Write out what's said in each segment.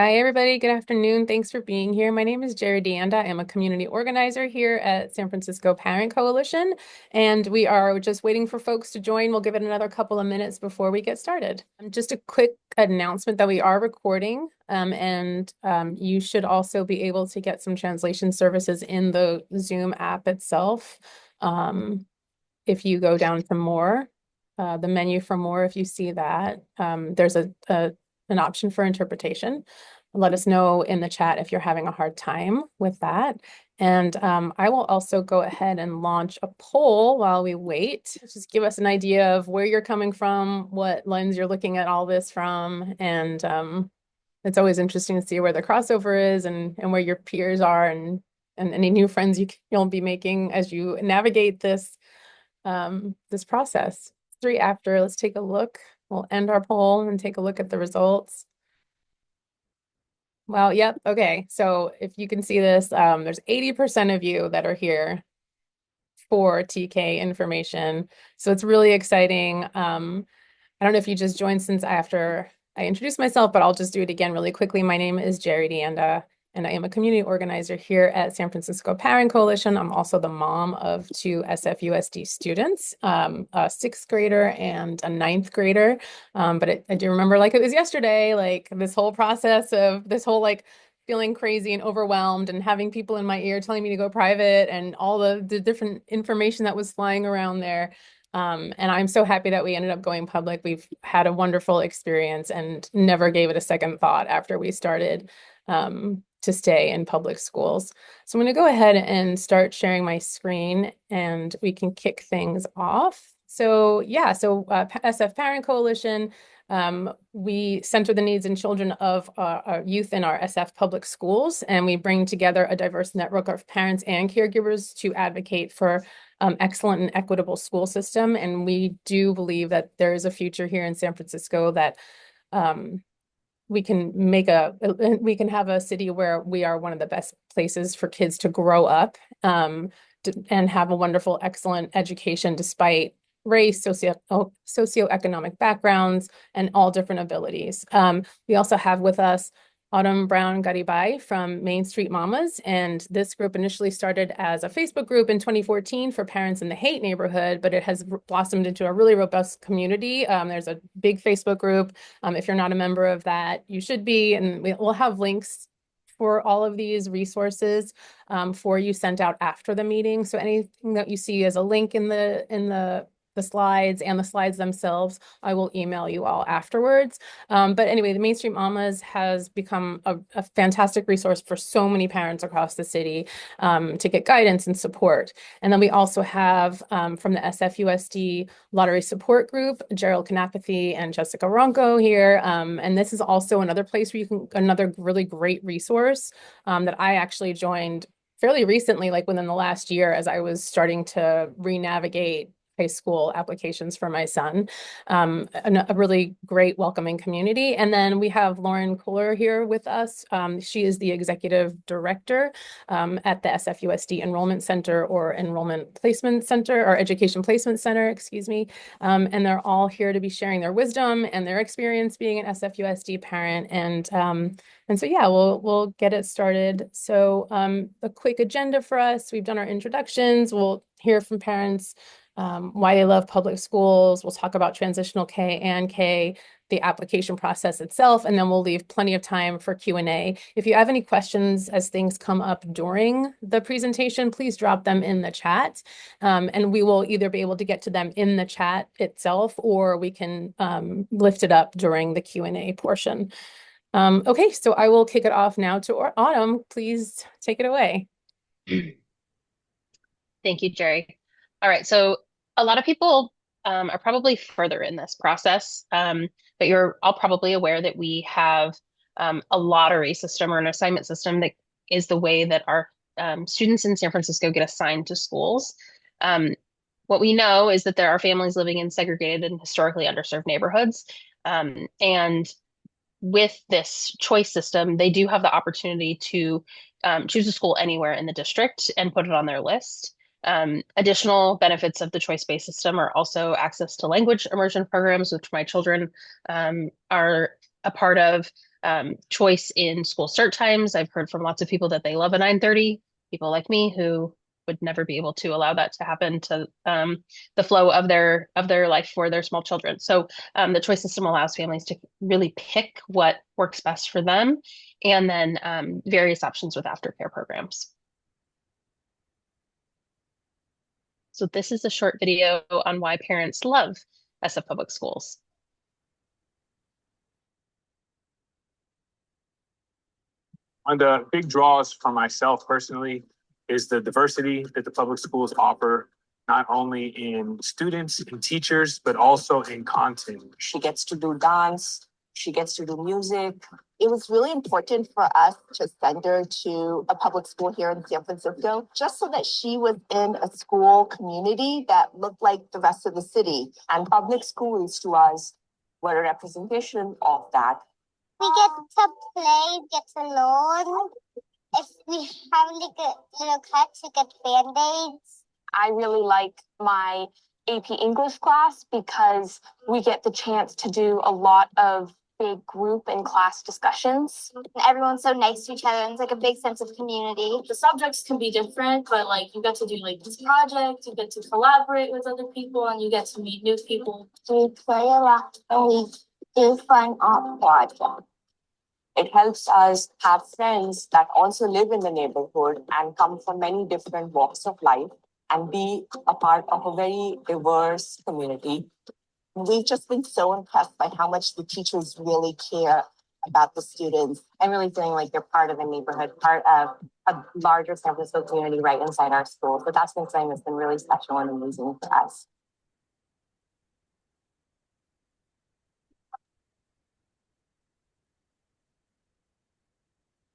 Hi, everybody. Good afternoon. Thanks for being here. My name is Jerry Deanda. I'm a community organizer here at San Francisco Parent Coalition, and we are just waiting for folks to join. We'll give it another couple of minutes before we get started. Just a quick announcement that we are recording, and you should also be able to get some translation services in the Zoom app itself. If you go down to more, the menu for more, if you see that, there's an option for interpretation. Let us know in the chat if you're having a hard time with that. And I will also go ahead and launch a poll while we wait. Just give us an idea of where you're coming from, what lens you're looking at all this from. And it's always interesting to see where the crossover is and where your peers are and any new friends you'll be making as you navigate this process. 3 after, let's take a look. We'll end our poll and take a look at the results. Well, yep. Okay. So if you can see this, there's 80% of you that are here for TK information. So it's really exciting. I don't know if you just joined since after I introduced myself, but I'll just do it again really quickly. My name is Jerry Deanda, and I am a community organizer here at San Francisco Parent Coalition. I'm also the mom of 2 SFUSD students, a 6th grader and a 9th grader. But I do remember like it was yesterday, like this whole process of this whole like feeling crazy and overwhelmed and having people in my ear telling me to go private and all the different information that was flying around there. And I'm so happy that we ended up going public. We've had a wonderful experience and never gave it a second thought after we started to stay in public schools. So I'm going to go ahead and start sharing my screen and we can kick things off. So yeah, SF Parent Coalition, we center the needs and children of our youth in our SF public schools, and we bring together a diverse network of parents and caregivers to advocate for excellent and equitable school system. And we do believe that there is a future here in San Francisco that we can have a city where we are one of the best places for kids to grow up and have a wonderful, excellent education despite race, socioeconomic backgrounds, and all different abilities. We also have with us Autumn Brown Garibay from Main Street Mamas, and this group initially started as a Facebook group in 2014 for parents in the Haight neighborhood, but it has blossomed into a really robust community. There's a big Facebook group. If you're not a member of that, you should be, and we'll have links for all of these resources for you sent out after the meeting. So anything that you see as a link in the slides and the slides themselves, I will email you all afterwards. But anyway, the Main Street Mamas has become a fantastic resource for so many parents across the city to get guidance and support. And then we also have from the SFUSD Lottery Support Group, Gerald Kanapathy and Jessica Ronco here. And this is also another place where another really great resource that I actually joined fairly recently, like within the last year, as I was starting to re-navigate high school applications for my son. A really great welcoming community. And then we have Lauren Kohler here with us. She is the executive director at the SFUSD Enrollment Center or Enrollment Placement Center or Education Placement Center, excuse me. And they're all here to be sharing their wisdom and their experience being an SFUSD parent. And so, yeah, we'll get it started. So a quick agenda for us. We've done our introductions. We'll hear from parents why they love public schools. We'll talk about transitional K and K, the application process itself, and then we'll leave plenty of time for Q&A. If you have any questions as things come up during the presentation, please drop them in the chat, and we will either be able to get to them in the chat itself, or we can lift it up during the Q&A portion. Okay, so I will kick it off now to Autumn. Please take it away. Thank you, Jerry. All right, so a lot of people are probably further in this process, but you're all probably aware that we have a lottery system or an assignment system that is the way that our students in San Francisco get assigned to schools. What we know is that there are families living in segregated and historically underserved neighborhoods. And with this choice system, they do have the opportunity to choose a school anywhere in the district and put it on their list. Additional benefits of the choice-based system are also access to language immersion programs, which my children are a part of, choice in school start times. I've heard from lots of people that they love a 9:30. People like me who would never be able to allow that to happen to the flow of their life for their small children. So the choice system allows families to really pick what works best for them, and then various options with aftercare programs. So this is a short video on why parents love SF Public Schools. One of the big draws for myself personally is the diversity that the public schools offer, not only in students and teachers, but also in content. She gets to do dance, she gets to do music. It was really important for us to send her to a public school here in San Francisco, just so that she was in a school community that looked like the rest of the city. And public schools to us were a representation of that. We get to play, get to learn. If we have like a little cuts, we get band-aids. I really like my AP English class because we get the chance to do a lot of big group and class discussions. Everyone's so nice to each other, and it's like a big sense of community. The subjects can be different, but like you get to do like this project, you get to collaborate with other people, and you get to meet new people. We play a lot and we do fun art projects. It helps us have friends that also live in the neighborhood and come from many different walks of life and be a part of a very diverse community. We've just been so impressed by how much the teachers really care about the students and really feeling like they're part of the neighborhood, part of a larger San Francisco community right inside our school. So that's been something that's been really special and amazing for us.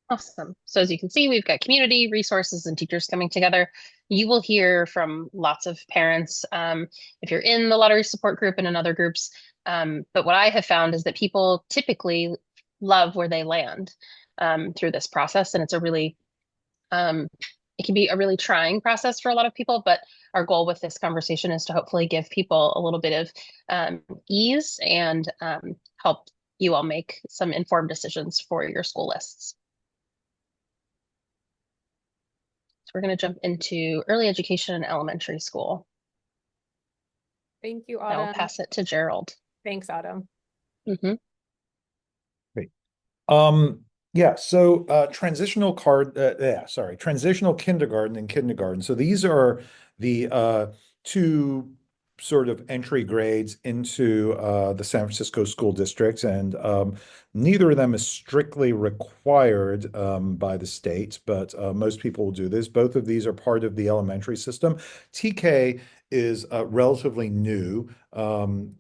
Awesome. So as you can see, we've got community, resources, and teachers coming together. You will hear from lots of parents if you're in the lottery support group and in other groups. But what I have found is that people typically love where they land through this process. And it's a really, it can be a really trying process for a lot of people. But our goal with this conversation is to hopefully give people a little bit of ease and help you all make some informed decisions for your school lists. We're going to jump into early education and elementary school. Thank you, I will Autumn. pass it to Gerald. Thanks, Autumn. Mm-hmm. Great. Yeah, so transitional kindergarten and kindergarten. So these are the two sort of entry grades into the San Francisco school districts, and neither of them is strictly required by the state, but most people will do this. Both of these are part of the elementary system. TK is relatively new.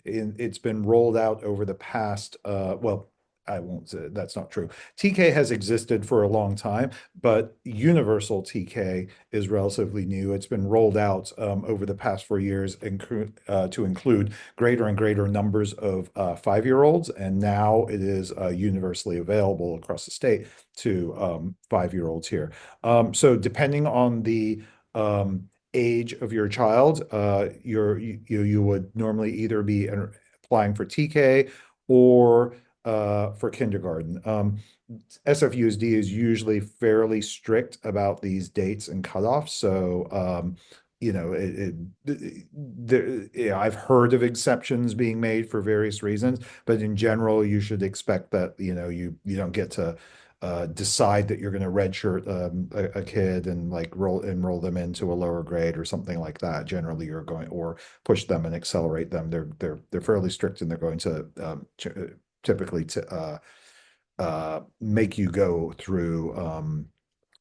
It's been rolled out over the past, well, I won't say that's not true. TK has existed for a long time, but universal TK is relatively new. It's been rolled out over the past 4 years to include greater and greater numbers of 5-year-olds, and now it is universally available across the state to 5-year-olds here. So depending on the age of your child, you would normally either be applying for TK or for kindergarten. SFUSD is usually fairly strict about these dates and cutoffs. So, you know, I've heard of exceptions being made for various reasons, but in general, you should expect that, you know, you don't get to decide that you're going to redshirt a kid and like enroll them into a lower grade or something like that. Generally, you're going or push them and accelerate them. They're fairly strict, and they're going to typically to make you go through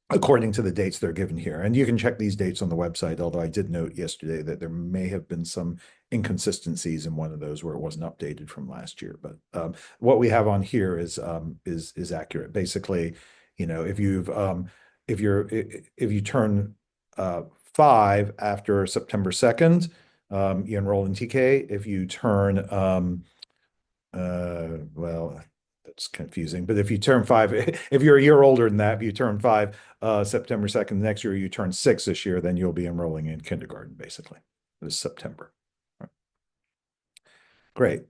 according to the dates they're given here. And you can check these dates on the website, although I did note yesterday that there may have been some inconsistencies in one of those where it wasn't updated from last year. But what we have on here is accurate. Basically, you know, if you turn 5 after September 2nd, you enroll in TK. If you turn well, that's confusing, but if you turn 5, if you're a year older than that, if you turn 5 September 2nd, next year you turn 6 this year, then you'll be enrolling in kindergarten basically. This September. Right. Great.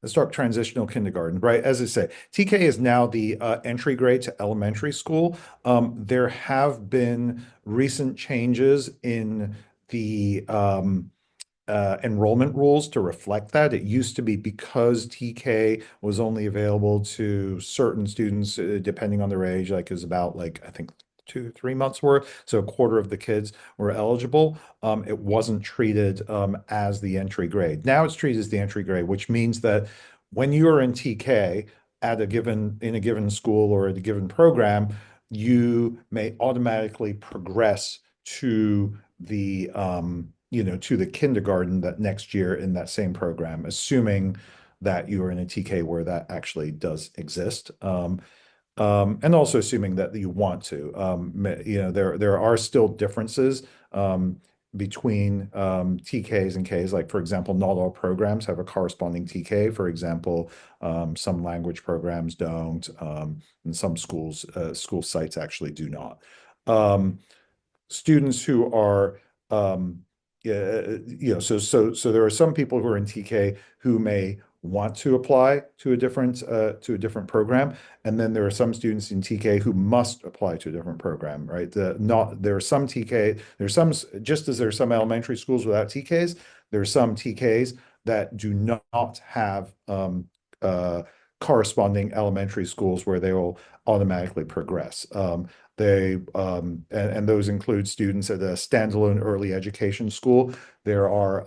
Let's talk transitional kindergarten, right? As I say, TK is now the entry grade to elementary school. There have been recent changes in the enrollment rules to reflect that. It used to be because TK was only available to certain students, depending on their age, like is about like, I think 2, 3 months worth. So a quarter of the kids were eligible. It wasn't treated as the entry grade. Now it's treated as the entry grade, which means that when you are in TK in a given school or at a given program, you may automatically progress to to the kindergarten that next year in that same program, assuming that you are in a TK where that actually does exist. And also assuming that you want to. There are still differences between TKs and Ks. Like, for example, not all programs have a corresponding TK. For example, some language programs don't, and some school sites actually do not. Students who are so there are some people who are in TK who may want to apply to a different program, and then there are some students in TK who must apply to a different program, right? There are some TK, there's some, just as there are some elementary schools without TKs, there are some TKs that do not have corresponding elementary schools where they will automatically progress. And those include students at a standalone early education school. There are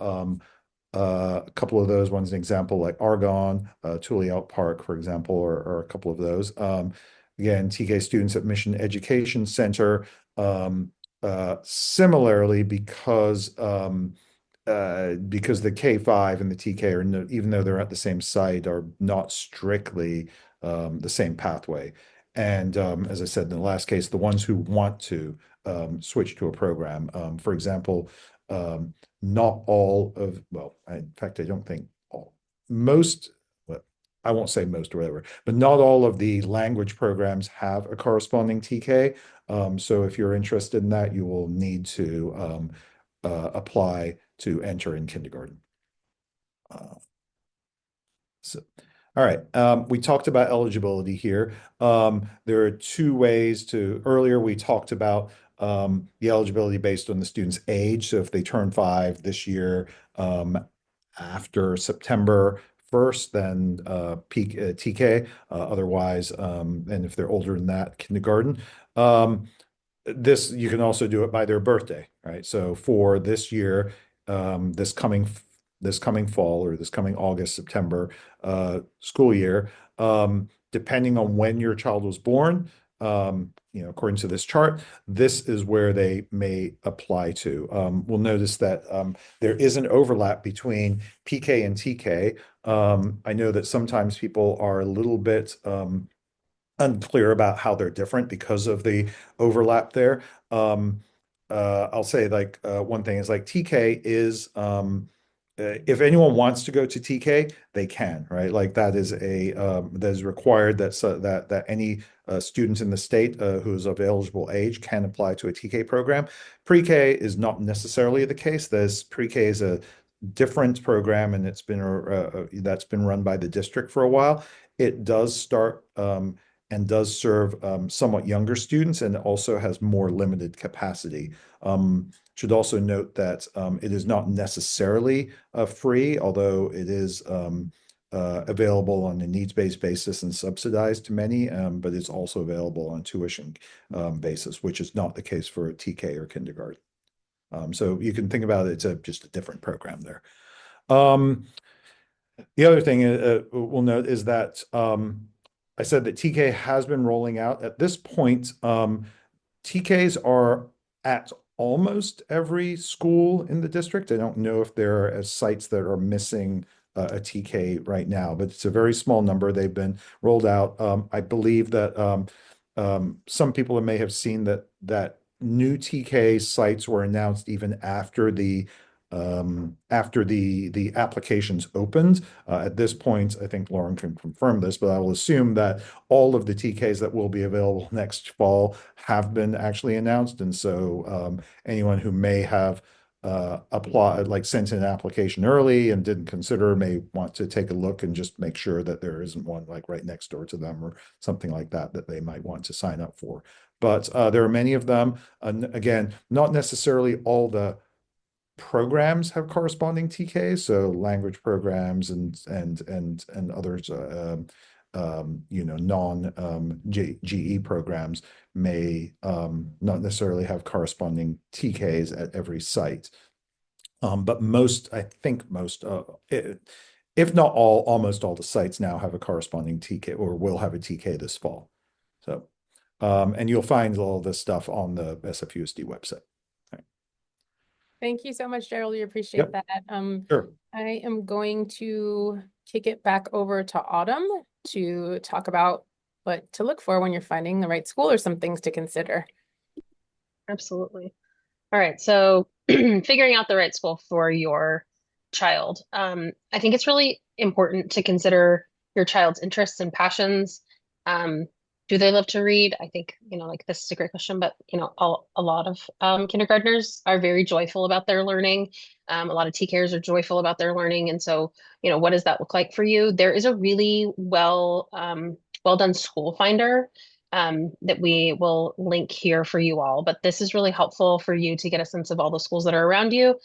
a couple of those. One's an example, like Argonne, Tullyelt Park, for example, or a couple of those. Again, TK students at Mission Education Center. Similarly, because the K5 and the TK are even though they're at the same site, are not strictly the same pathway. And as I said in the last case, the ones who want to switch to a program, for example, not all of, well, in fact, I don't think all, most, well, I won't say most or whatever, but not all of the language programs have a corresponding TK. So if you're interested in that, you will need to apply to enter in kindergarten. All right, we talked about eligibility here. There are two ways earlier we talked about the eligibility based on the student's age. So if they turn 5 this year after September 1st, then peak TK, otherwise, and if they're older than that, kindergarten. This, you can also do it by their birthday, right? So for this year, this coming fall, or this coming August, September school year, depending on when your child was born, according to this chart, this is where they may apply to. We'll notice that there is an overlap between PK and TK. I know that sometimes people are a little bit unclear about how they're different because of the overlap there. I'll say, like, one thing is, like, TK is if anyone wants to go to TK, they can, right? Like, that is required, that any student in the state who is of eligible age can apply to a TK program. Pre-K is not necessarily the case. Pre-K is a different program, and it's been that's been run by the district for a while. It does start and does serve somewhat younger students, and also has more limited capacity. Should also note that it is not necessarily free, although it is available on a needs-based basis and subsidized to many, but it's also available on a tuition basis, which is not the case for a TK or kindergarten. So you can think about it, it's just a different program there. The other thing we'll note is that I said that TK has been rolling out. At this point, TKs are at almost every school in the district. I don't know if there are sites that are missing a TK right now, but it's a very small number. They've been rolled out. I believe that some people may have seen that new TK sites were announced even after the applications opened. At this point, I think Lauren can confirm this, but I will assume that all of the TKs that will be available next fall have been actually announced. And so anyone who may have sent in an application early and didn't consider, may want to take a look and just make sure that there isn't one like right next door to them or something like that that they might want to sign up for. But there are many of them. Again, not necessarily all the programs have corresponding TKs, so language programs and others, non GE programs may not necessarily have corresponding TKs at every site. But most, I think most, if not all, almost all the sites now have a corresponding TK or will have a TK this fall. So, and you'll find all this stuff on the SFUSD website. Thank you so much, Gerald. We appreciate that. Sure. I am going to kick it back over to Autumn to talk about what to look for when you're finding the right school or some things to consider. Absolutely. All right. So figuring out the right school for your child. I think it's really important to consider your child's interests and passions. Do they love to read? I think, like this is a great question, but, a lot of kindergartners are very joyful about their learning. A lot of TKers are joyful about their learning. And so, what does that look like for you? There is a really well done school finder that we will link here for you all, but this is really helpful for you to get a sense of all the schools that are around you.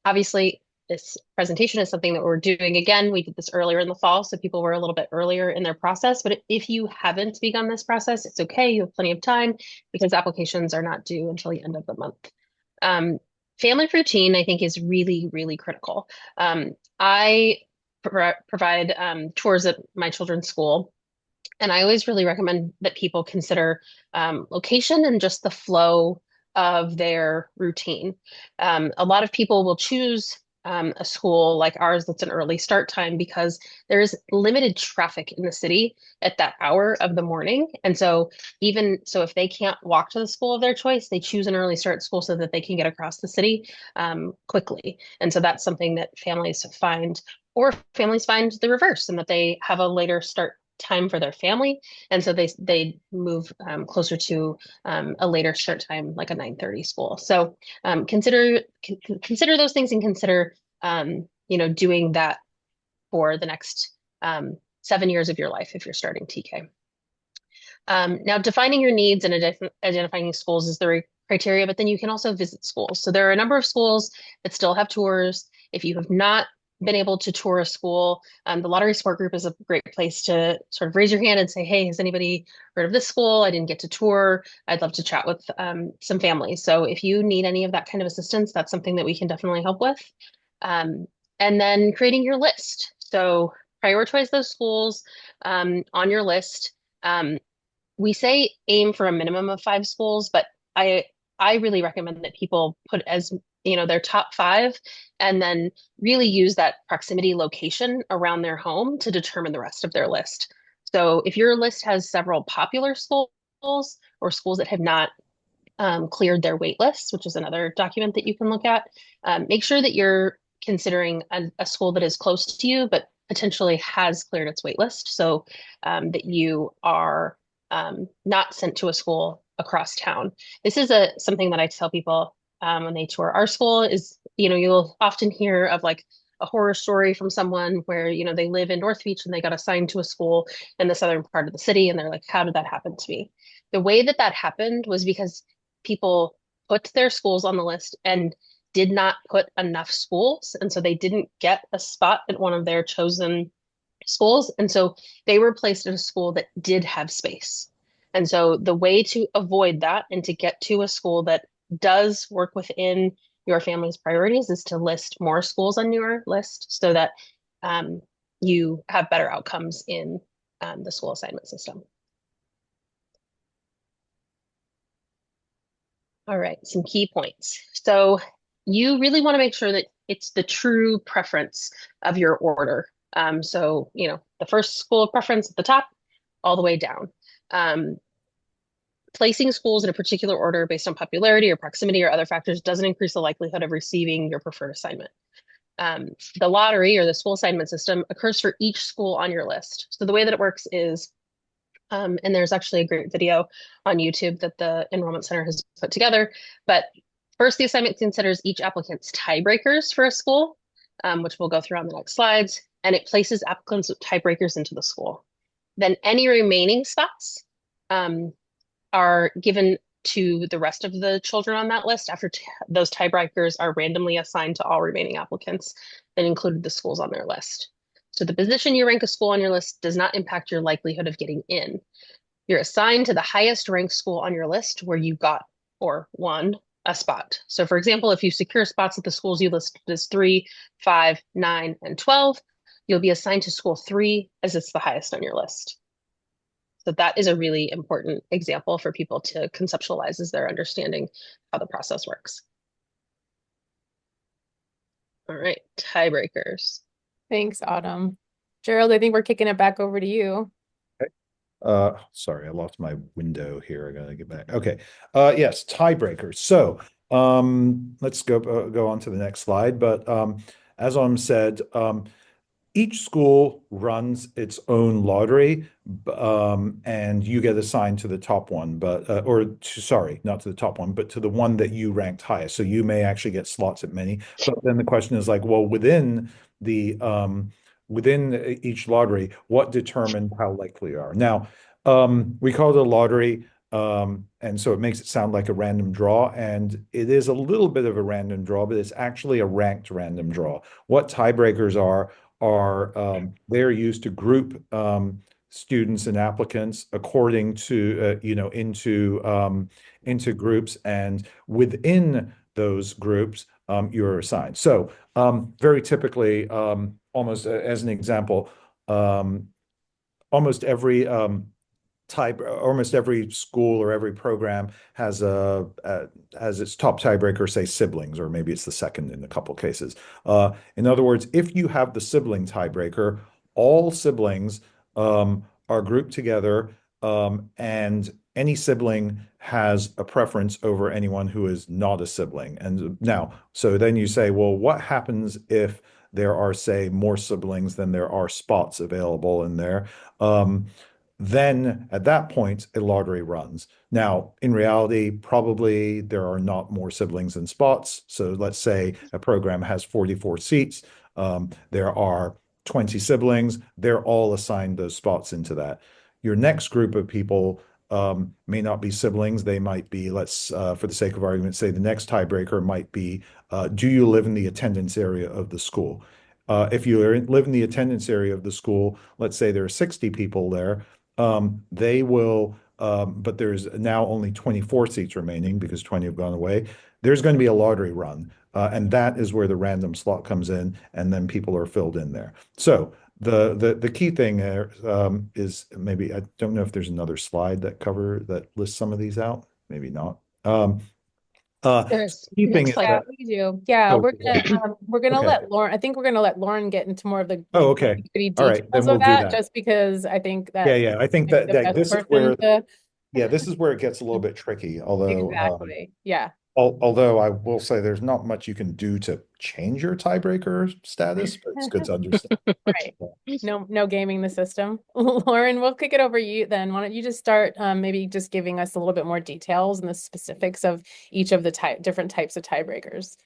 Obviously, this presentation is something that we're doing again. We did this earlier in the fall, so people were a little bit earlier in their process. But if you haven't begun this process, it's okay. You have plenty of time because applications are not due until the end of the month. Family routine, I think, is really, really critical. I provide tours at my children's school, and I always really recommend that people consider location and just the flow of their routine. A lot of people will choose a school like ours that's an early start time because there is limited traffic in the city at that hour of the morning. And so if they can't walk to the school of their choice, they choose an early start school so that they can get across the city quickly. And so that's something that families find, or families find the reverse, and that they have a later start time for their family, and so they move closer to a later start time, like a 9:30 school. So consider those things, and consider doing that for the next 7 years of your life if you're starting TK. Now, defining your needs and identifying schools is the criteria, but then you can also visit schools. So there are a number of schools that still have tours. If you have not been able to tour a school, the Lottery Support Group is a great place to sort of raise your hand and say, hey, has anybody heard of this school? I didn't get to tour. I'd love to chat with some families. So if you need any of that kind of assistance, that's something that we can definitely help with. And then creating your list. So prioritize those schools on your list. We say aim for a minimum of 5 schools, but I really recommend that people put as their top 5, and then really use that proximity location around their home to determine the rest of their list. So if your list has several popular schools or schools that have not cleared their wait lists, which is another document that you can look at, make sure that you're considering a school that is close to you, but potentially has cleared its wait list, so that you are not sent to a school across town. This is something that I tell people when they tour our school is, you'll often hear of like a horror story from someone where, they live in North Beach and they got assigned to a school in the southern part of the city. And they're like, how did that happen to me? The way that happened was because people put their schools on the list and did not put enough schools. And so they didn't get a spot at one of their chosen schools. And so they were placed at a school that did have space. And so the way to avoid that and to get to a school that does work within your family's priorities is to list more schools on your list so that you have better outcomes in the school assignment system. All right, some key points. So you really want to make sure that it's the true preference of your order. So, the first school of preference at the top, all the way down. Placing schools in a particular order based on popularity or proximity or other factors doesn't increase the likelihood of receiving your preferred assignment. The lottery, or the school assignment system, occurs for each school on your list. So the way that it works is, and there's actually a great video on YouTube that the Enrollment Center has put together, but First, the assignment considers each applicant's tiebreakers for a school, which we'll go through on the next slides, and it places applicants with tiebreakers into the school. Then any remaining spots are given to the rest of the children on that list after those tiebreakers are randomly assigned to all remaining applicants that included the schools on their list. So the position you rank a school on your list does not impact your likelihood of getting in. You're assigned to the highest ranked school on your list where you got or won a spot. So for example, if you secure spots at the schools you listed as 3, 5, 9, and 12, you'll be assigned to school 3 as it's the highest on your list. So that is a really important example for people to conceptualize as they're understanding how the process works. All right, tiebreakers. Thanks, Autumn. Gerald, I think we're kicking it back over to you. Sorry, I lost my window here. I gotta get back. Okay. Yes, tiebreakers. So let's go on to the next slide. But as Autumn said, each school runs its own lottery, and you get assigned to the top one, but sorry, not to the top one, but to the one that you ranked highest. So you may actually get slots at many. But then the question is like, well, within each lottery, what determined how likely you are? Now, we call it a lottery. And so it makes it sound like a random draw, and it is a little bit of a random draw, but it's actually a ranked random draw. What tiebreakers are they're used to group students and applicants according to into groups, and within those groups you're assigned. So very typically, almost as an example, almost every school or every program has its top tiebreaker, say siblings, or maybe it's the second in a couple cases. In other words, if you have the sibling tiebreaker, all siblings are grouped together, and any sibling has a preference over anyone who is not a sibling. And now, so then you say, well, what happens if there are, say, more siblings than there are spots available in there? Then at that point, a lottery runs. Now, in reality, probably there are not more siblings than spots. So let's say a program has 44 seats. There are 20 siblings. They're all assigned those spots into that. Your next group of people may not be siblings. They might be, let's, for the sake of argument, say the next tiebreaker might be, do you live in the attendance area of the school? If you live in the attendance area of the school, let's say there are 60 people there, they will, but there's now only 24 seats remaining because 20 have gone away. There's going to be a lottery run, and that is where the random slot comes in, and then people are filled in there. So the key thing there is, maybe, I don't know if there's another slide that lists some of these out. Maybe not. There's key thing is Yeah, that, we do. Yeah, oh, we're gonna okay. let Lauren. I think we're gonna let Lauren get into more of the Oh, okay. All right, then details we'll of do that, that. just because I think that Yeah, I think the that best this is person where, to this is where it gets a little bit tricky. Although, exactly. Yeah. although I will say there's not much you can do to change your tiebreaker status, but it's good to understand. Right. No gaming the system. Lauren, we'll kick it over to you then. Why don't you just start maybe just giving us a little bit more details and the specifics of each of the different types of tiebreakers.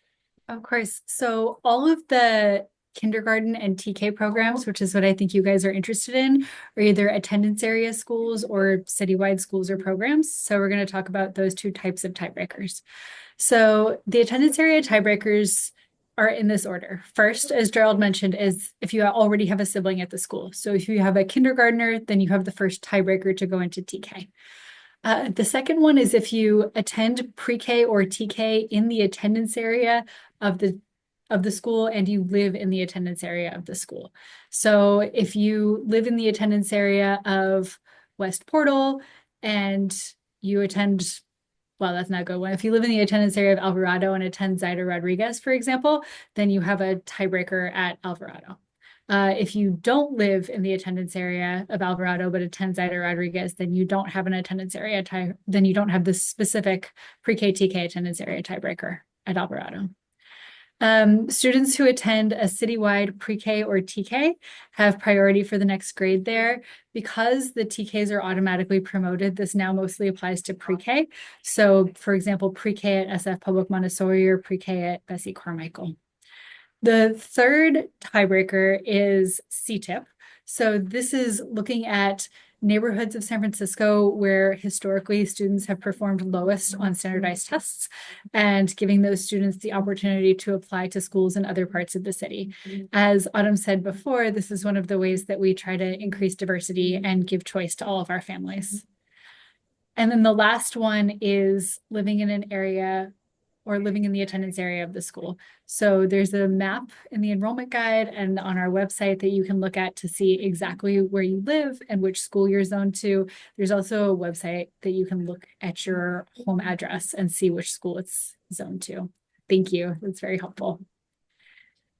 Of course. So all of the kindergarten and TK programs, which is what I think you guys are interested in, are either attendance area schools or citywide schools or programs. So we're going to talk about those two types of tiebreakers. So the attendance area tiebreakers are in this order. First, as Gerald mentioned, is if you already have a sibling at the school. So if you have a kindergartner, then you have the first tiebreaker to go into TK. The second one is if you attend pre-K or TK in the attendance area of the school and you live in the attendance area of the school. So if you live in the attendance area of West Portal and you attend, well, that's not a good one. If you live in the attendance area of Alvarado and attend Zyda Rodriguez, for example, then you have a tiebreaker at Alvarado. If you don't live in the attendance area of Alvarado but attend Zyda Rodriguez, then you don't have an attendance area then you don't have this specific pre-K TK attendance area tiebreaker at Alvarado. Students who attend a citywide pre-K or TK have priority for the next grade there. Because the TKs are automatically promoted, this now mostly applies to pre-K. So, for example, pre-K at SF Public Montessori or pre-K at Bessie Carmichael. The third tiebreaker is CTIP. So this is looking at neighborhoods of San Francisco where historically students have performed lowest on standardized tests and giving those students the opportunity to apply to schools in other parts of the city. As Autumn said before, this is one of the ways that we try to increase diversity and give choice to all of our families. And then the last one is living in an area or living in the attendance area of the school. So there's a map in the enrollment guide and on our website that you can look at to see exactly where you live and which school you're zoned to. There's also a website that you can look at your home address and see which school it's zoned to. Thank you. That's very helpful.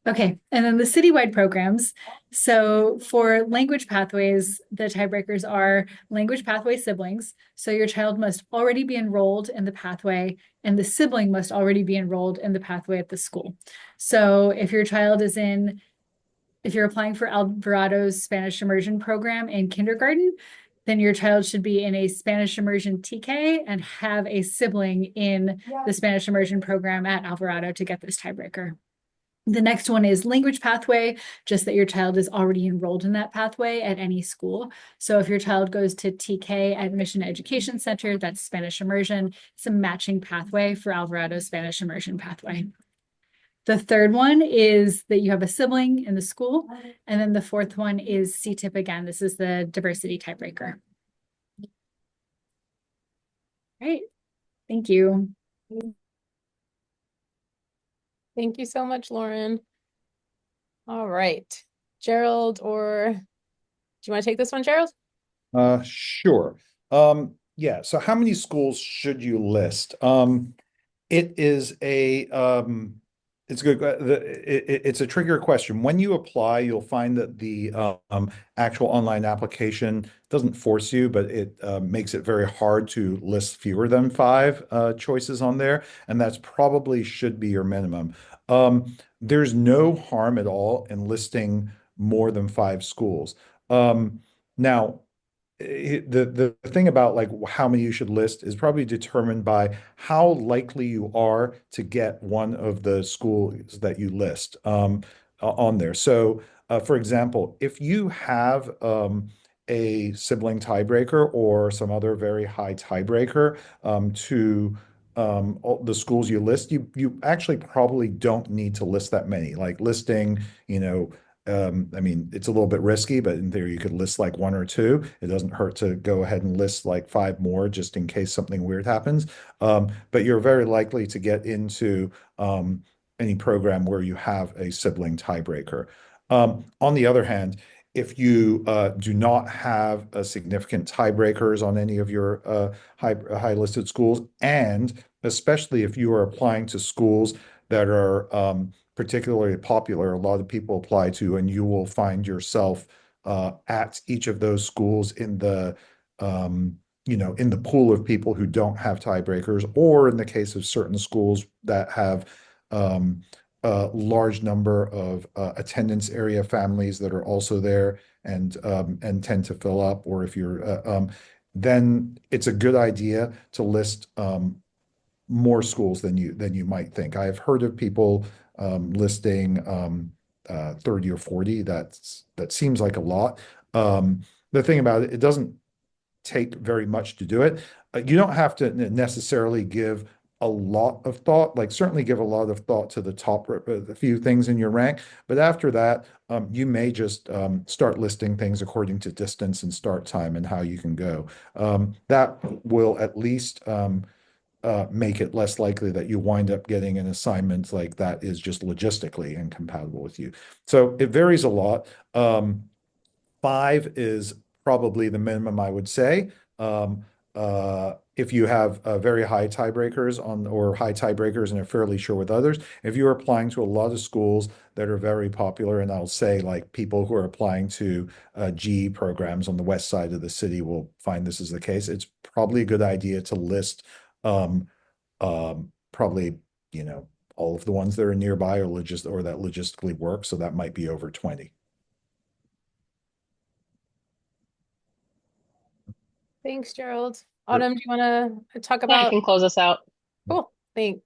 Okay, and then the citywide programs. So for language pathways, the tiebreakers are language pathway siblings. So your child must already be enrolled in the pathway and the sibling must already be enrolled in the pathway at the school. So if your child is if you're applying for Alvarado's Spanish immersion program in kindergarten, then your child should be in a Spanish immersion TK and have a sibling in the Spanish immersion program at Alvarado to get this tiebreaker. The next one is language pathway, just that your child is already enrolled in that pathway at any school. So if your child goes to TK at Mission Education Center, that's Spanish immersion, it's a matching pathway for Alvarado's Spanish immersion pathway. The third one is that you have a sibling in the school. And then the fourth one is CTIP again. This is the diversity tiebreaker. Great. Thank you. Thank you so much, Lauren. All right. Gerald, or do you want to take this one, Gerald? Sure. Yeah, so how many schools should you list? It is it's good. It's a trickier question. When you apply, you'll find that the actual online application doesn't force you, but it makes it very hard to list fewer than 5 choices on there, and that's probably should be your minimum. There's no harm at all in listing more than 5 schools. Now, the thing about like how many you should list is probably determined by how likely you are to get one of the schools that you list on there. So, for example, if you have a sibling tiebreaker or some other very high tiebreaker to all the schools you list, you actually probably don't need to list that many. Like listing, I mean, it's a little bit risky, but in theory, you could list like 1 or 2. It doesn't hurt to go ahead and list like 5 more just in case something weird happens. But you're very likely to get into any program where you have a sibling tiebreaker. On the other hand, if you do not have a significant tiebreakers on any of your high listed schools, and especially if you are applying to schools that are particularly popular, a lot of people apply to, and you will find yourself at each of those schools in the in the pool of people who don't have tiebreakers, or in the case of certain schools that have a large number of attendance area families that are also there and tend to fill up, or if you're then it's a good idea to list more schools than you might think. I've heard of people listing 30 or 40. That seems like a lot. The thing about it, it doesn't take very much to do it. You don't have to necessarily give a lot of thought, like certainly give a lot of thought to the top a few things in your rank, but after that, you may just start listing things according to distance and start time and how you can go. That will at least make it less likely that you wind up getting an assignment like that is just logistically incompatible with you. So it varies a lot. 5 is probably the minimum, I would say. If you have very high tiebreakers or high tiebreakers and are fairly sure with others, if you're applying to a lot of schools that are very popular, and I'll say like people who are applying to GE programs on the west side of the city will find this is the case. It's probably a good idea to list probably, all of the ones that are nearby or that logistically work. So that might be over 20. Thanks, Gerald. Autumn, do you want to talk Yeah, I about? can close us out. Cool. Thanks.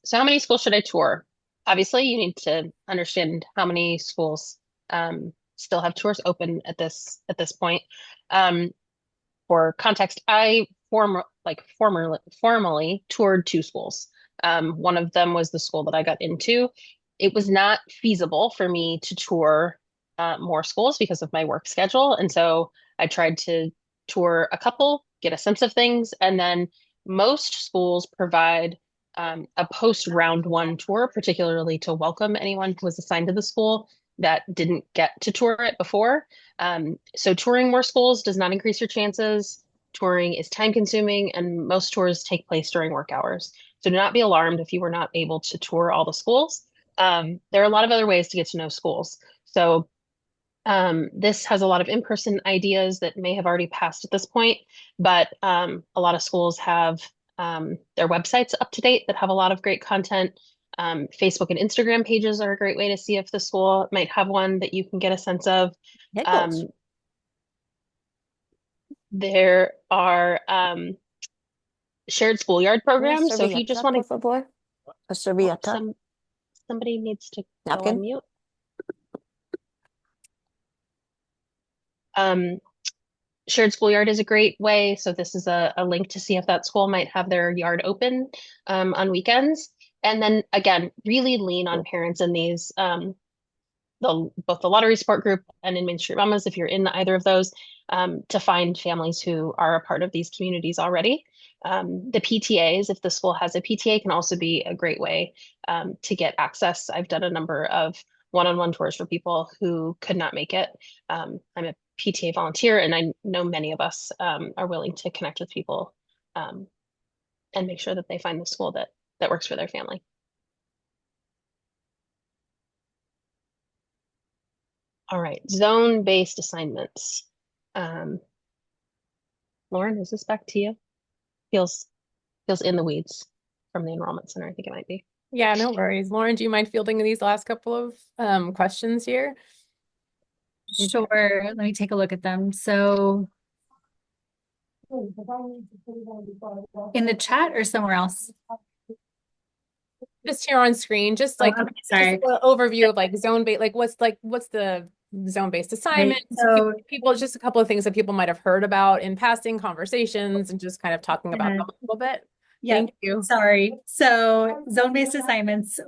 So how many schools should I tour? Obviously, you need to understand how many schools still have tours open at this point. Um, for context, I formally toured 2 schools. One of them was the school that I got into. It was not feasible for me to tour more schools because of my work schedule, and so I tried to tour a couple, get a sense of things, and then most schools provide a post round 1 tour, particularly to welcome anyone who was assigned to the school that didn't get to tour it before. So touring more schools does not increase your chances. Touring is time consuming, and most tours take place during work hours. So do not be alarmed if you were not able to tour all the schools. There are a lot of other ways to get to know schools. So this has a lot of in-person ideas that may have already passed at this point, but a lot of schools have their websites up to date that have a lot of great content. Facebook and Instagram pages are a great way to see if the school might have one that you can get a sense of. There are shared schoolyard programs. So if you just want to, somebody needs to go on mute. Shared schoolyard is a great way. So this is a link to see if that school might have their yard open on weekends. And then again, really lean on parents in these, both the Lottery Support Group and in Main Street Mamas, if you're in either of those, to find families who are a part of these communities already. The PTAs, if the school has a PTA, can also be a great way to get access. I've done a number of one-on-one tours for people who could not make it. I'm a PTA volunteer, and I know many of us are willing to connect with people and make sure that they find the school that works for their family. All right, zone-based assignments. Lauren, is this back to you? Feels in the weeds from the Enrollment Center, I think it might be. Yeah, no worries. Lauren, do you mind fielding these last couple of questions here? Sure, let me take a look at them. So in the chat or somewhere else? Just here on screen, just like sorry. just an overview of like zone-based, like what's the zone-based assignment. So people, just a couple of things that people might have heard about in passing conversations and just kind of talking about them a little bit. Yeah, Thank you. Sorry. So zone-based assignments.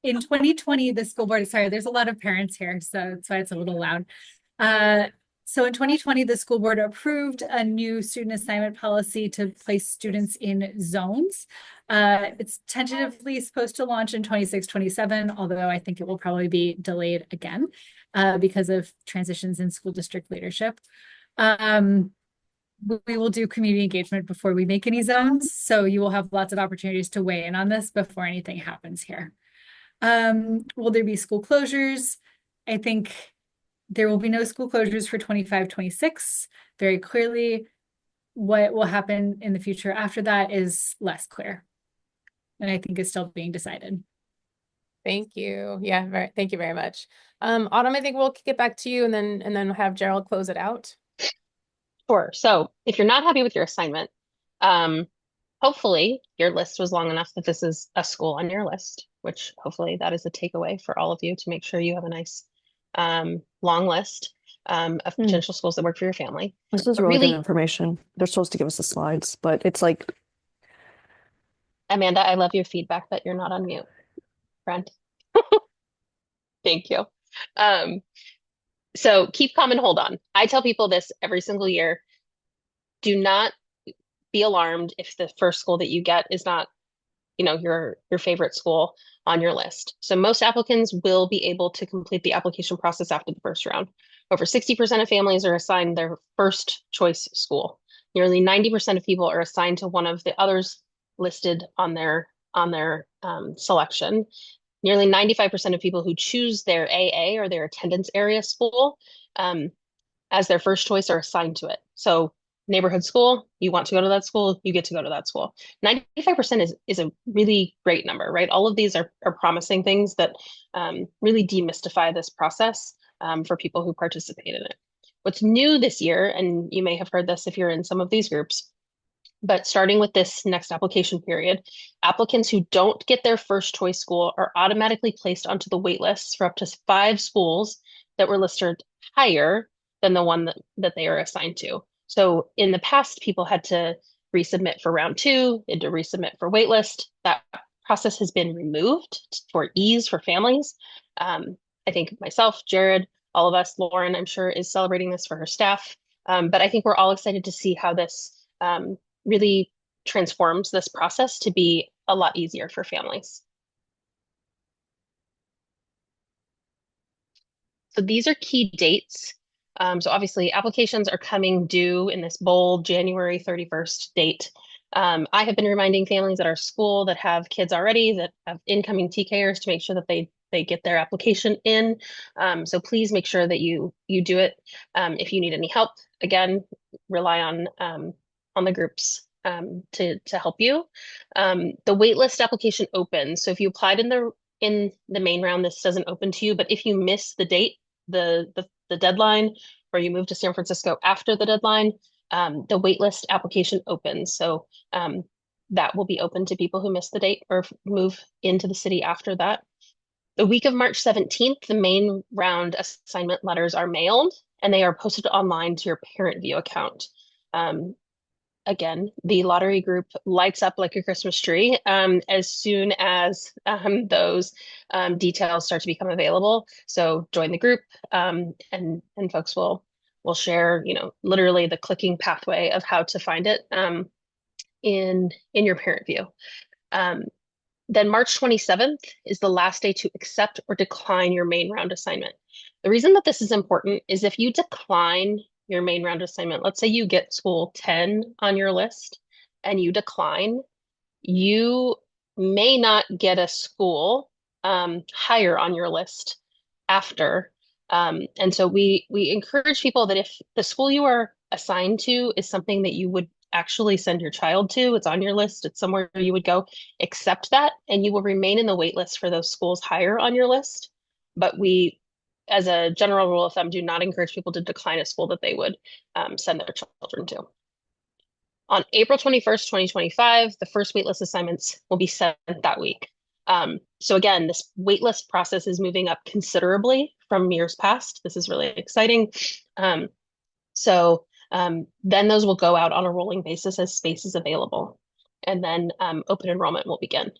In 2020, the school board, sorry, there's a lot of parents here, so that's why it's a little loud. So in 2020, the school board approved a new student assignment policy to place students in zones. It's tentatively supposed to launch in 26-27, although I think it will probably be delayed again because of transitions in school district leadership. We will do community engagement before we make any zones, so you will have lots of opportunities to weigh in on this before anything happens here. Will there be school closures? I think there will be no school closures for 25-26. Very clearly, what will happen in the future after that is less clear, and I think is still being decided. Thank you. Yeah, thank you very much. Autumn, I think we'll kick it back to you and then have Gerald close it out. Sure. So if you're not happy with your assignment, hopefully your list was long enough that this is a school on your list, which hopefully that is a takeaway for all of you to make sure you have a nice long list of potential schools that work for your family. This is really good information. They're supposed to give us the slides, but it's like, Amanda, I love your feedback that you're not on mute, friend. Thank you. So keep calm and hold on. I tell people this every single year. Do not be alarmed if the first school that you get is not, your favorite school on your list. So most applicants will be able to complete the application process after the first round. Over 60% of families are assigned their first choice school. Nearly 90% of people are assigned to one of the others listed on their selection. Nearly 95% of people who choose their AA or their attendance area school as their first choice are assigned to it. So neighborhood school, you want to go to that school, you get to go to that school. 95% is a really great number, right? All of these are promising things that really demystify this process for people who participate in it. What's new this year, and you may have heard this if you're in some of these groups, but starting with this next application period, applicants who don't get their first choice school are automatically placed onto the wait list for up to 5 schools that were listed higher than the one that they are assigned to. So in the past, people had to resubmit for round 2, and to resubmit for waitlist. That process has been removed for ease for families. I think myself, Jared, all of us, Lauren, I'm sure, is celebrating this for her staff. But I think we're all excited to see how this really transforms this process to be a lot easier for families. So these are key dates. So obviously applications are coming due in this bold January 31st date. I have been reminding families at our school that have kids already that have incoming TKers to make sure that they get their application in. So please make sure that you do it. If you need any help, again, rely on the groups to help you. The waitlist application opens. So if you applied in the main round, this doesn't open to you. But if you miss the date, the deadline, or you move to San Francisco after the deadline, the waitlist application opens. So that will be open to people who miss the date or move into the city after that. The week of March 17th, the main round assignment letters are mailed, and they are posted online to your parent view account. Again, the lottery group lights up like a Christmas tree as soon as those details start to become available. So join the group, and folks will share, literally the clicking pathway of how to find it in your parent view. Then March 27th is the last day to accept or decline your main round assignment. The reason that this is important is if you decline your main round assignment, let's say you get school 10 on your list and you decline, you may not get a school higher on your list after. And so we encourage people that if the school you are assigned to is something that you would actually send your child to, it's on your list, it's somewhere you would go, accept that, and you will remain in the wait list for those schools higher on your list. But we, as a general rule of thumb, do not encourage people to decline a school that they would send their children to. On April 21st, 2025, the first waitlist assignments will be sent that week. So again, this waitlist process is moving up considerably from years past. This is really exciting. Then those will go out on a rolling basis as space is available. And then open enrollment will begin.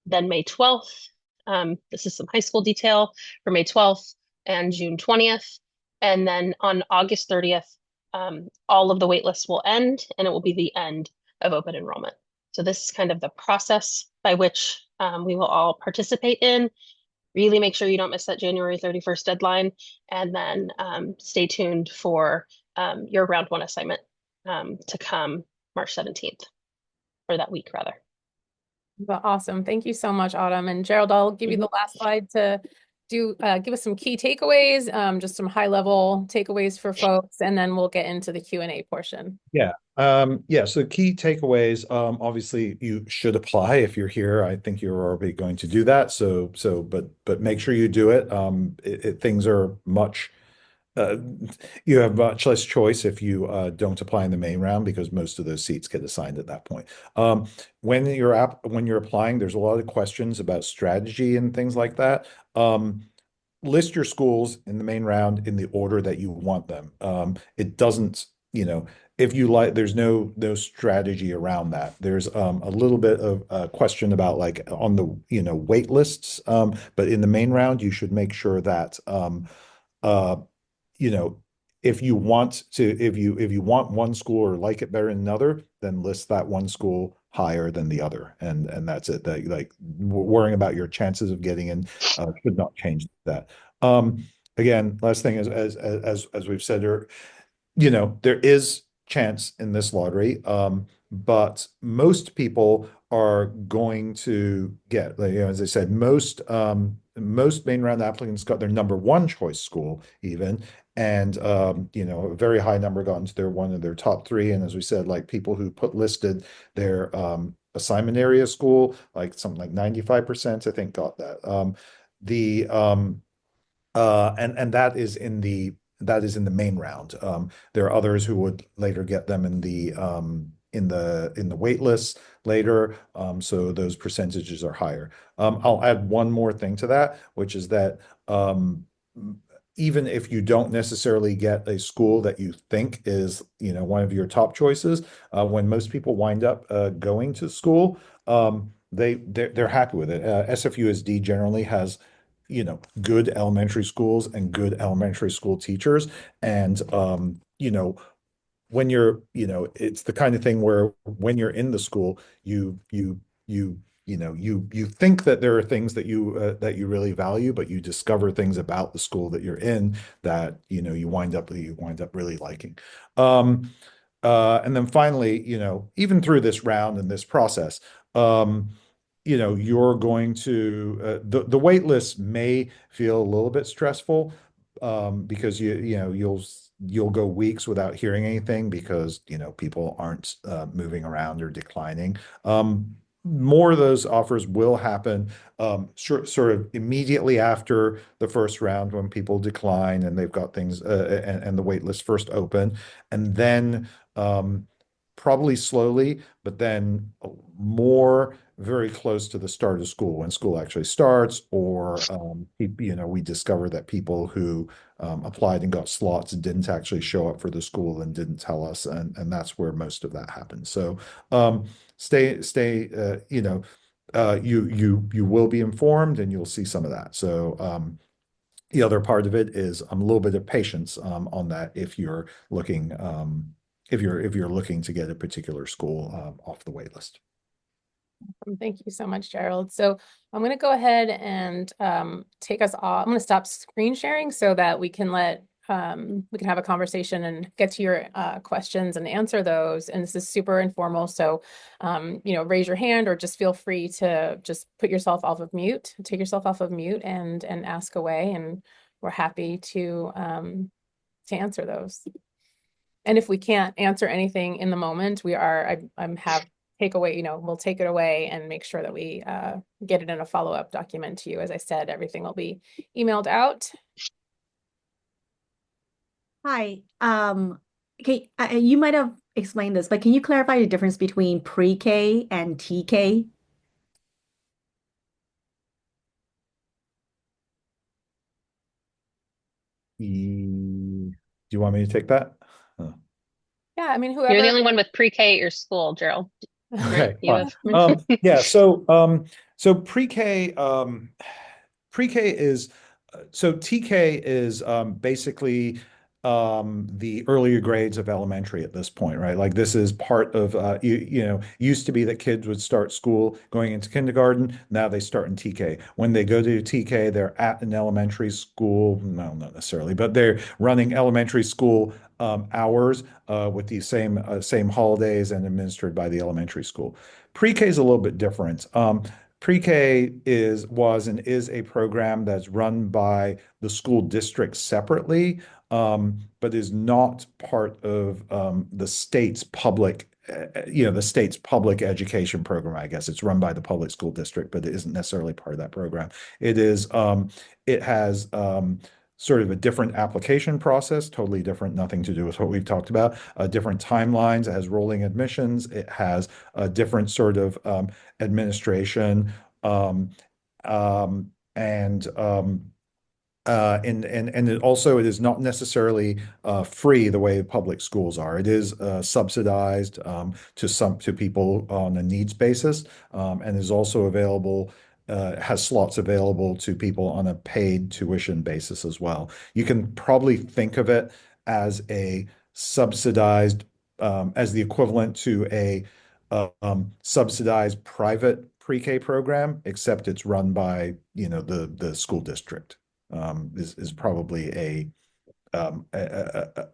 Then May 12th, this is some high school detail for May 12th and June 20th. And then on August 30th, all of the wait lists will end, and it will be the end of open enrollment. So this is kind of the process by which we will all participate in. Really make sure you don't miss that January 31st deadline, and then stay tuned for your round 1 assignment to come March 17th, or that week rather. Well, awesome. Thank you so much, Autumn. And Gerald, I'll give you the last slide to give us some key takeaways, just some high level takeaways for folks, and then we'll get into the Q&A portion. Yeah. So key takeaways, obviously you should apply if you're here. I think you're already going to do that. But make sure you do it. Things are much, you have much less choice if you don't apply in the main round, because most of those seats get assigned at that point. When you're applying, there's a lot of questions about strategy and things like that. List your schools in the main round in the order that you want them. It doesn't, if you like, there's no strategy around that. There's a little bit of a question about like on the wait lists, but in the main round you should make sure that if you want one school or like it better than another, then list that one school higher than the other, and that's it. That, like, worrying about your chances of getting in should not change that. Again, last thing is, as we've said, there is chance in this lottery, but most people are going to get, as I said, most main round applicants got their number 1 choice school even, and a very high number got into one of their top three. And as we said, like people who listed their assignment area school, like something like 95%, I think, got that. The and that is in the main round. There are others who would later get them in the wait list later. So those percentages are higher. I'll add one more thing to that, which is that even if you don't necessarily get a school that you think is, one of your top choices, when most people wind up going to school, they're happy with it. SFUSD generally has, good elementary schools and good elementary school teachers. And, when it's the kind of thing where when you're in the school, you think that there are things that you really value, but you discover things about the school that you're in that, you wind up really liking. And then finally, even through this round and this process, you're going to the wait list may feel a little bit stressful, because you'll go weeks without hearing anything because people aren't moving around or declining. More of those offers will happen sort of immediately after the first round when people decline and they've got things and the wait list first open, and then probably slowly, but then more very close to the start of school, when school actually starts, or we discover that people who applied and got slots didn't actually show up for the school and didn't tell us, and that's where most of that happens. So you will be informed and you'll see some of that. So the other part of it is a little bit of patience on that if you're looking to get a particular school off the wait list. Thank you so much, Gerald. So I'm going to go ahead and take us off. I'm going to stop screen sharing so that we can have a conversation and get to your questions and answer those. And this is super informal. So, raise your hand or just feel free to just take yourself off of mute and ask away. And we're happy to answer those. And if we can't answer anything in the moment, we'll take it away and make sure that we get it in a follow-up document to you. As I said, everything will be emailed out. Hi. Okay, you might have explained this, but can you clarify the difference between pre-K and TK? Do you want me to take that? Yeah, I mean, You're the only one with pre-K at your school, Gerald. Okay, Right? fine. Yeah, so pre-K is so TK is basically the earlier grades of elementary at this point, right? Like this is part of used to be that kids would start school going into kindergarten. Now they start in TK. When they go to TK, they're at an elementary school. No, not necessarily, but they're running elementary school hours with these same holidays and administered by the elementary school. Pre-K is a little bit different. Pre-K was and is a program that's run by the school district separately, but is not part of the state's public education program. I guess it's run by the public school district, but it isn't necessarily part of that program. It has sort of a different application process, totally different, nothing to do with what we've talked about, different timelines. It has rolling admissions. It has a different sort of administration. And it is not necessarily free the way public schools are. It is subsidized to people on a needs basis, and is also available. Has slots available to people on a paid tuition basis as well. You can probably think of it as a subsidized, as the equivalent to a subsidized private pre-K program, except it's run by the school district. Is probably a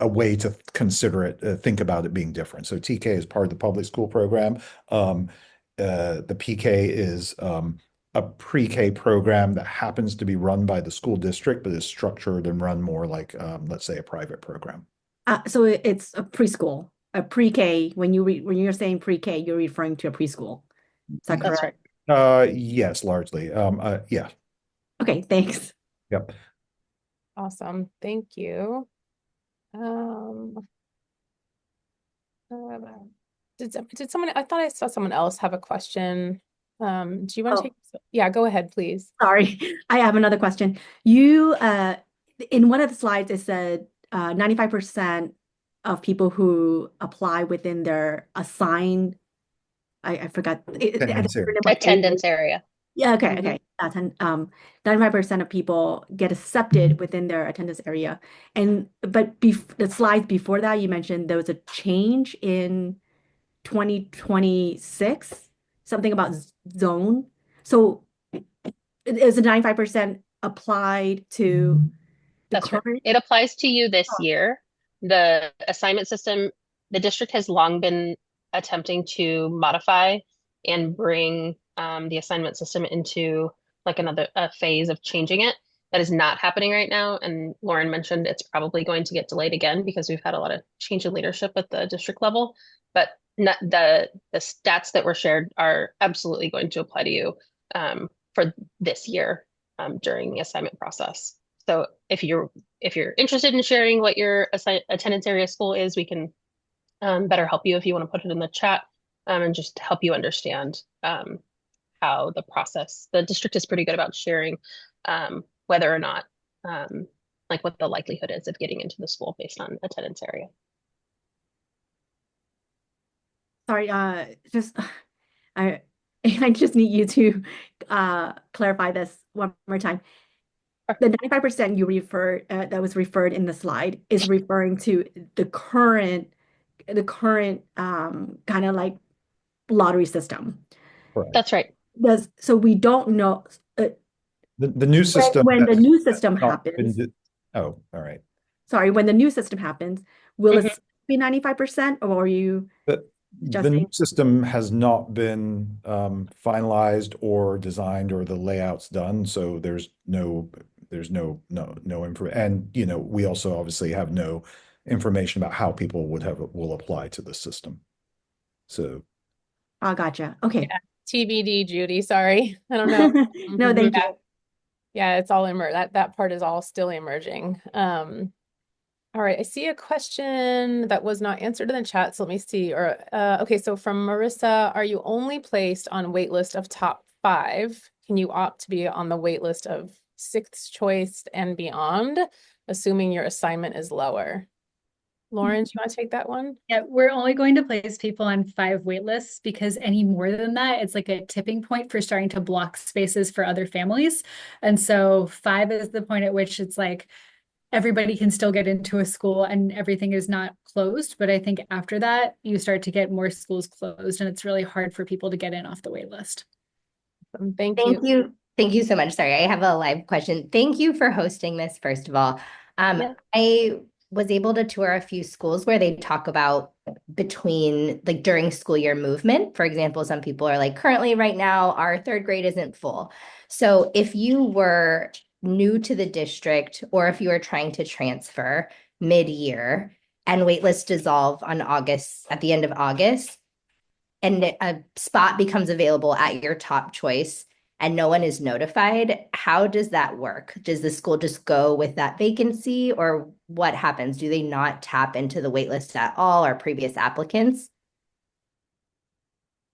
way to consider it, think about it being different. So TK is part of the public school program. The PK is a pre-K program that happens to be run by the school district, but is structured and run more like, let's say, a private program. So it's a preschool, a pre-K. When you're saying pre-K, you're referring to a preschool. Is that That's correct? right. Yes, largely. Yeah. Okay, thanks. Yep. Awesome. Thank you. Did someone, I thought I saw someone else have a question. Do you want to take, yeah, go ahead, please. Sorry, I have another question. You, in one of the slides, it said 95% of people who apply within their assigned, I forgot. Attendance area. Yeah, okay. That's 95% of people get accepted within their attendance area. But the slides before that, you mentioned there was a change in 2026, something about zone. So is the 95% applied to the That's right. current? It applies to you this year. The assignment system, the district has long been attempting to modify and bring the assignment system into like another phase of changing it. That is not happening right now. And Lauren mentioned it's probably going to get delayed again because we've had a lot of change in leadership at the district level. But the stats that were shared are absolutely going to apply to you for this year during the assignment process. So if you're interested in sharing what your attendance area school is, we can better help you if you want to put it in the chat and just help you understand how the district is pretty good about sharing whether or not like what the likelihood is of getting into the school based on attendance area. Sorry, I just need you to clarify this one more time. The 95% you refer that was referred in the slide is referring to the current kind of like lottery system. Correct. That's right. So we don't know The new system when the new system happens. Oh, all right. Sorry, when the new system happens, will it be 95% or are you the new system has not been finalized or designed or the layouts done, so there's no info, and we also obviously have no information about how people will apply to the system. So gotcha. Okay. Yeah. TBD, Judy. Sorry. I don't know. No, thank you. Yeah, it's all that part is all still emerging. All right, I see a question that was not answered in the chat, so let me see. Okay, so from Marissa, are you only placed on waitlist of top 5? Can you opt to be on the waitlist of 6th choice and beyond, assuming your assignment is lower? Lauren, do you want to take that one? Yeah, we're only going to place people on 5 waitlists because any more than that, it's like a tipping point for starting to block spaces for other families. And so 5 is the point at which it's like everybody can still get into a school and everything is not closed. But I think after that, you start to get more schools closed and it's really hard for people to get in off the wait list. Thank you. Thank you so much. Sorry, I have a live question. Thank you for hosting this, first of all. I was able to tour a few schools where they talk about between like during school year movement. For example, some people are like, currently right now, our 3rd grade isn't full. So if you were new to the district or if you are trying to transfer mid-year and waitlist dissolve on at the end of August, and a spot becomes available at your top choice and no one is notified, how does that work? Does the school just go with that vacancy or what happens? Do they not tap into the waitlist at all or previous applicants?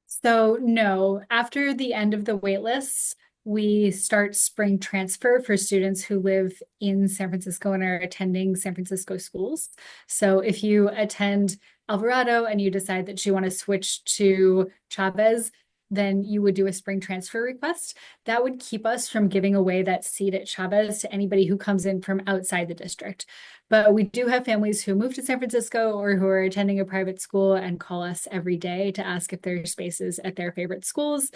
So no, after the end of the waitlists, we start spring transfer for students who live in San Francisco and are attending San Francisco schools. So if you attend Alvarado and you decide that you want to switch to Chavez, then you would do a spring transfer request. That would keep us from giving away that seat at Chavez to anybody who comes in from outside the district. But we do have families who move to San Francisco or who are attending a private school and call us every day to ask if there are spaces at their favorite schools.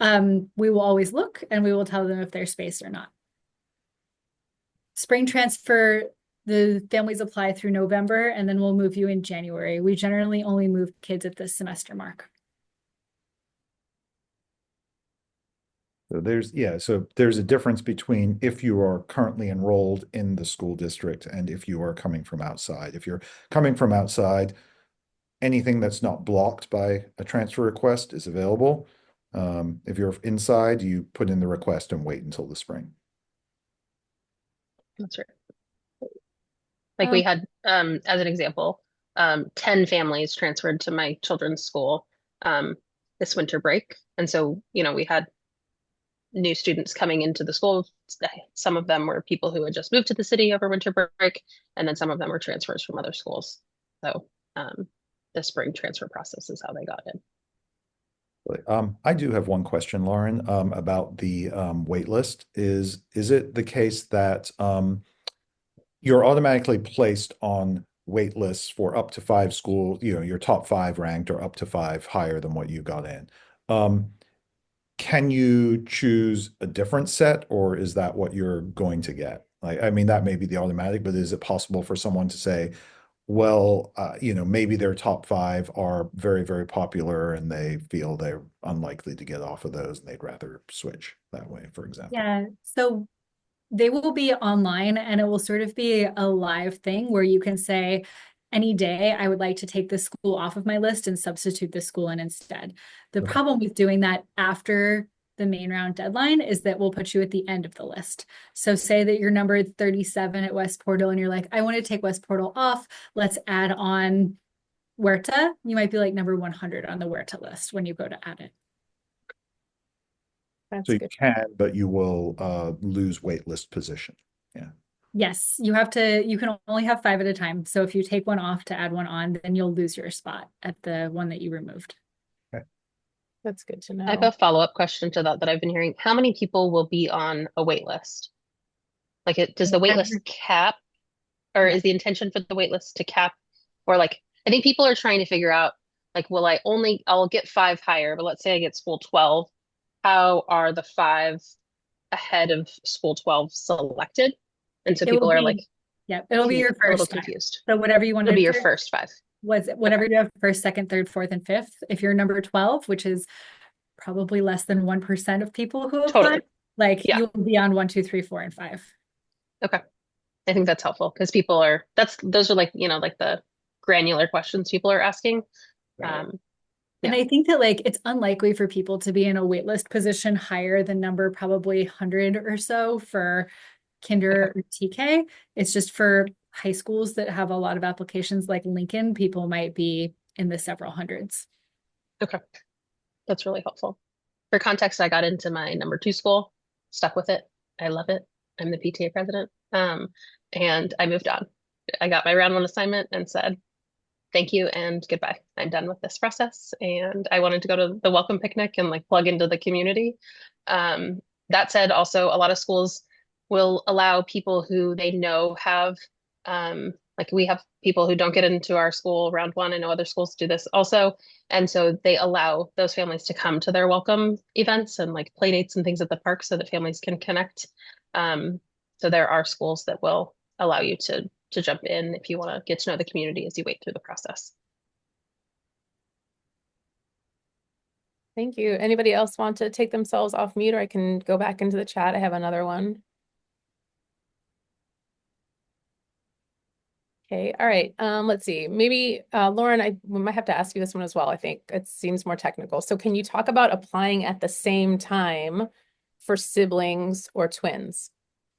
We will always look and we will tell them if there's space or not. Spring transfer, the families apply through November and then we'll move you in January. We generally only move kids at the semester mark. So there's a difference between if you are currently enrolled in the school district and if you are coming from outside. If you're coming from outside, anything that's not blocked by a transfer request is available. If you're inside, you put in the request and wait until the spring. That's right. Like we had, as an example, 10 families transferred to my children's school this winter break. And so, we had new students coming into the school. Some of them were people who had just moved to the city over winter break, and then some of them were transfers from other schools. So the spring transfer process is how they got in. I do have one question, Lauren, about the wait list. Is it the case that you're automatically placed on wait lists for up to 5 schools, your top 5 ranked or up to 5 higher than what you got in? Can you choose a different set, or is that what you're going to get? I mean, that may be the automatic, but is it possible for someone to say, well, maybe their top 5 are very, very popular and they feel they're unlikely to get off of those and they'd rather switch that way, for example? Yeah, so they will be online and it will sort of be a live thing where you can say, any day I would like to take this school off of my list and substitute this school in instead. The problem with doing that after the main round deadline is that we'll put you at the end of the list. So say that you're number 37 at West Portal and you're like, I want to take West Portal off. Let's add on Huerta. You might be like number 100 on the Huerta list when you go to add it. That's So you good. can, but you will lose wait list position. Yeah. Yes, you can only have 5 at a time. So if you take one off to add one on, then you'll lose your spot at the one that you removed. Okay. That's good to know. I have a follow-up question to that I've been hearing. How many people will be on a wait list? Like does the wait list cap, or is the intention for the wait list to cap? Or I think people are trying to figure out, I'll get 5 higher, but let's say I get school 12. How are the 5 ahead of school 12 selected? And so people are it'll be your a little first confused. So whatever you want to to be your first 5. Whatever you have first, second, third, fourth, and fifth. If you're number 12, which is probably less than 1% of people who apply, you'll be on 1, 2, 3, 4, and 5. Okay. I think that's helpful because those are the granular questions people are asking. Right. And I think that it's unlikely for people to be in a waitlist position higher than number probably 100 or so for kinder or TK. It's just for high schools that have a lot of applications like Lincoln, people might be in the several hundreds. Okay. That's really helpful. For context, I got into my number 2 school, stuck with it. I love it. I'm the PTA president. And I moved on. I got my round 1 assignment and said, thank you and goodbye. I'm done with this process. And I wanted to go to the welcome picnic and plug into the community. That said, also a lot of schools will allow people who they know have, we have people who don't get into our school round 1. I know other schools do this also. And so they allow those families to come to their welcome events and play dates and things at the park so that families can connect. So there are schools that will allow you to jump in if you want to get to know the community as you wait through the process. Thank you. Anybody else want to take themselves off mute, or I can go back into the chat? I have another one. Okay, all right. Let's see. Maybe Lauren, we might have to ask you this one as well. I think it seems more technical. So can you talk about applying at the same time for siblings or twins?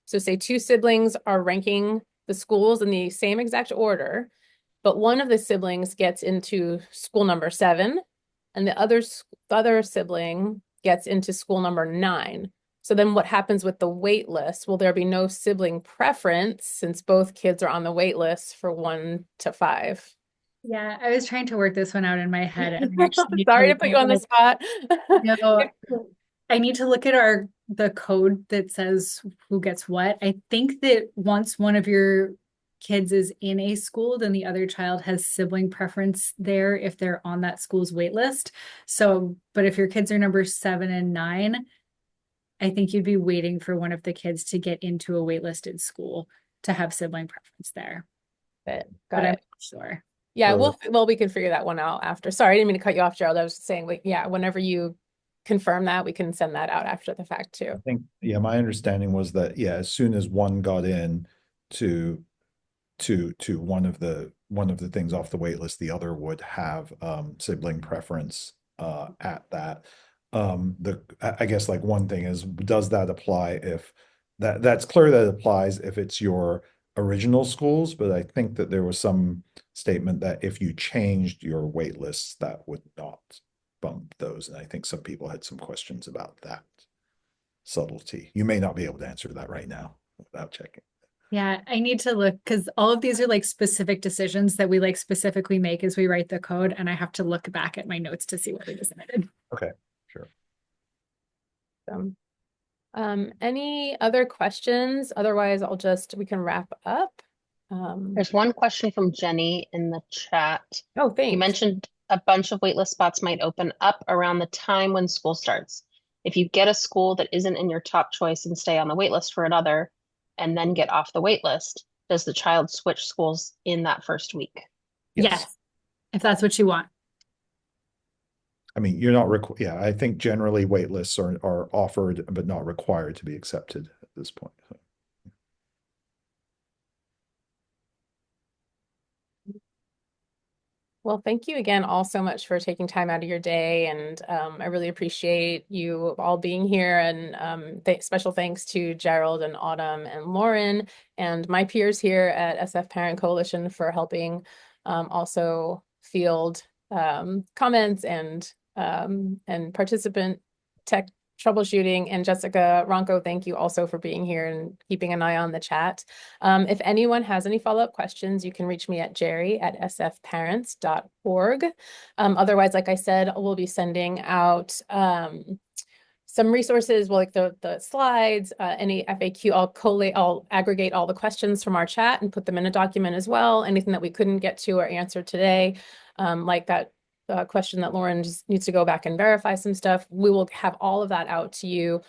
So say 2 siblings are ranking the schools in the same exact order, but one of the siblings gets into school number 7 and the other sibling gets into school number 9. So then what happens with the wait list? Will there be no sibling preference since both kids are on the wait list for 1 to 5? Yeah, I was trying to work this one out in my head. And actually sorry to put you on the spot. No, I need to look at the code that says who gets what. I think that once one of your kids is in a school, then the other child has sibling preference there if they're on that school's wait list. So, but if your kids are number 7 and 9, I think you'd be waiting for one of the kids to get into a waitlisted school to have sibling preference there. But I'm it. not sure. Yeah, we can figure that one out after. Sorry, I didn't mean to cut you off, Gerald. I was just saying, whenever you confirm that, we can send that out after the fact too. I think, yeah, my understanding was that, yeah, as soon as one got in to one of the things off the wait list, the other would have sibling preference at that. I guess like one thing is, does that apply if that's clear that it applies if it's your original schools, but I think that there was some statement that if you changed your wait lists, that would not bump those. And I think some people had some questions about that subtlety. You may not be able to answer that right now without checking. Yeah, I need to look because all of these are like specific decisions that we like specifically make as we write the code. And I have to look back at my notes to see what we submitted. Okay, sure. Any other questions? Otherwise, we can wrap up. There's one question from Jenny in the chat. Oh, thanks. You mentioned a bunch of waitlist spots might open up around the time when school starts. If you get a school that isn't in your top choice and stay on the waitlist for another, and then get off the waitlist, does the child switch schools in that first week? Yes, if that's what you want. I mean, you're not yeah, I think generally wait lists are offered but not required to be accepted at this point. So. Well, thank you again all so much for taking time out of your day. And I really appreciate you all being here. And special thanks to Gerald and Autumn and Lauren and my peers here at SF Parent Coalition for helping also field comments and participant tech troubleshooting. And Jessica Ronco, thank you also for being here and keeping an eye on the chat. If anyone has any follow-up questions, you can reach me at jerry@sfparents.org. Otherwise, like I said, we'll be sending out some resources, like the slides, any FAQ. I'll aggregate all the questions from our chat and put them in a document as well. Anything that we couldn't get to or answer today, like that question that Lauren just needs to go back and verify some stuff. We will have all of that out to you.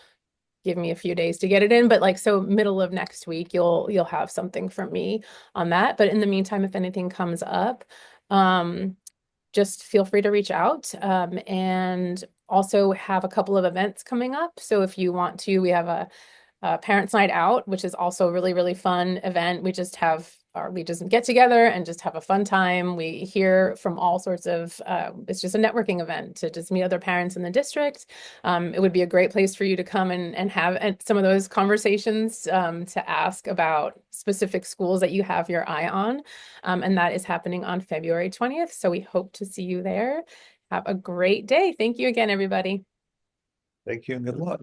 Give me a few days to get it in, but so middle of next week, you'll have something from me on that. But in the meantime, if anything comes up, just feel free to reach out. And also have a couple of events coming up. So if you want to, we have a Parents Night Out, which is also a really, really fun event. We just get together and just have a fun time. We hear from all sorts of, it's just a networking event to just meet other parents in the district. It would be a great place for you to come and have some of those conversations to ask about specific schools that you have your eye on. And that is happening on February 20th. So we hope to see you there. Have a great day. Thank you again, everybody. Thank you and good luck.